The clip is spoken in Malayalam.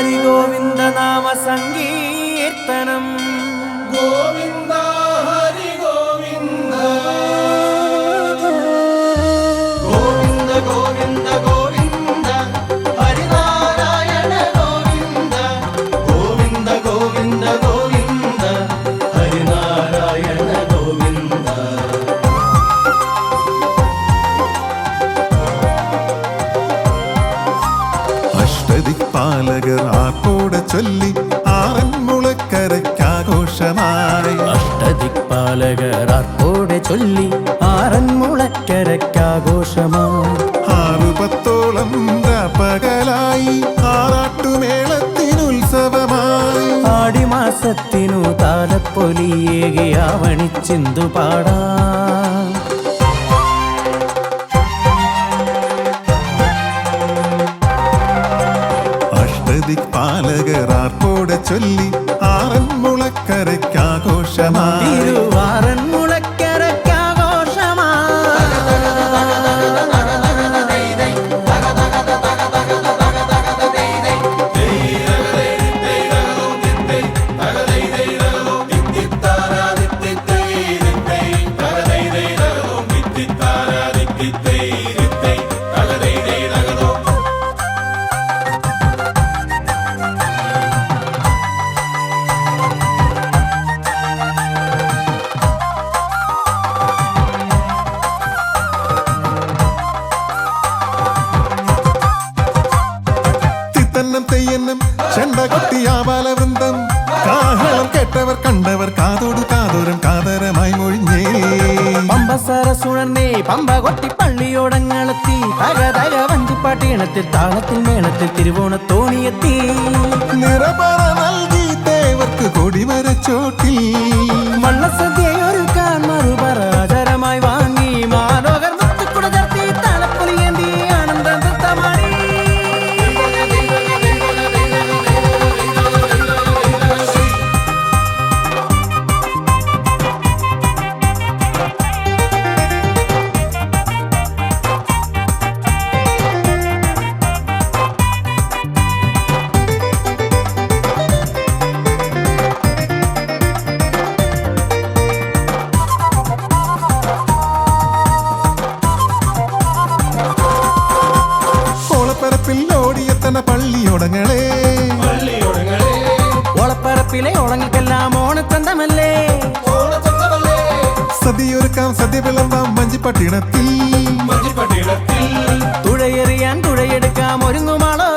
ഹരി ഗോവിന്ദ നാമ സങ്കീർത്തനം ഗോവിന്ദ ഹരി ഗോവിന്ദ ഗോവിന്ദ ഗോവിന്ദ ഗോവിന്ദ ഹരിനാരായണ ഗോവിന്ദ ഗോവിന്ദ ഗോവിന്ദ ഗോവിന്ദ ഹരിനാരായണ ഗോവിന്ദ. അഷ്ടദിക്പാലകർ ആർപ്പോടെ ചൊല്ലി ആറന്മുളക്കരയ്ക്കാഘോഷമായി. അഷ്ടദിക്പാലകർ ആർപ്പോടെ ചൊല്ലി ആറന്മുളക്കരയ്ക്കാഘോഷമായി. 6-10 പകലായി ആറാട്ടുമേളത്തിനുത്സവമായി. ആടിമാസത്തിനു താലപ്പൊലിയേകി ആവണിച്ചിന്തു പാടാം. അഷ്ടദിക്പാലകർ ആർപ്പോടെ ചൊല്ലി ആറന്മുളക്കരയ്ക്കാഘോഷമായി. തെയ്യന്നം ചെണ്ടകൊട്ടിയാബാലവൃന്ദം കാഹളം കേട്ടവർ കണ്ടവർ കാതോട് കാതോരം കാതരമായി മൊഴിഞ്ഞേ. പമ്പസര സുണർന്നേ പമ്പ കൊട്ടി പള്ളിയോടങ്ങളെത്തി തകതക വഞ്ചിപ്പാട്ടീണത്തിൽ താളത്തിൽ മേളത്തിൽ തിരുവോണത്തോണിയെത്തി. നിറപറ നൽകി തേവർക്ക് കൊടിമരച്ചോട്ടിൽ വള്ളസദ്യയൊരുക്കാൻ മറുപറ ആചാരമായി വാങ്ങി മാലോകർ മുത്തുക്കുട ചർത്തി താളപ്പൊലിയേന്തി ആനന്ദ നൃത്തമാടി. ഓടിയെത്തണ പള്ളിയോടങ്ങളെ ഓളപ്പരപ്പിലെ ഓളങ്ങൾക്കെല്ലാം ഓണച്ചന്തമല്ലേ. സദ്യയൊരുക്കാം സദ്യ വിളമ്പാം വഞ്ചിപ്പട്ടിണത്തിൽ തുഴയെറിയാൻ തുഴയെടുക്കാം ഒരുങ്ങുമാളോ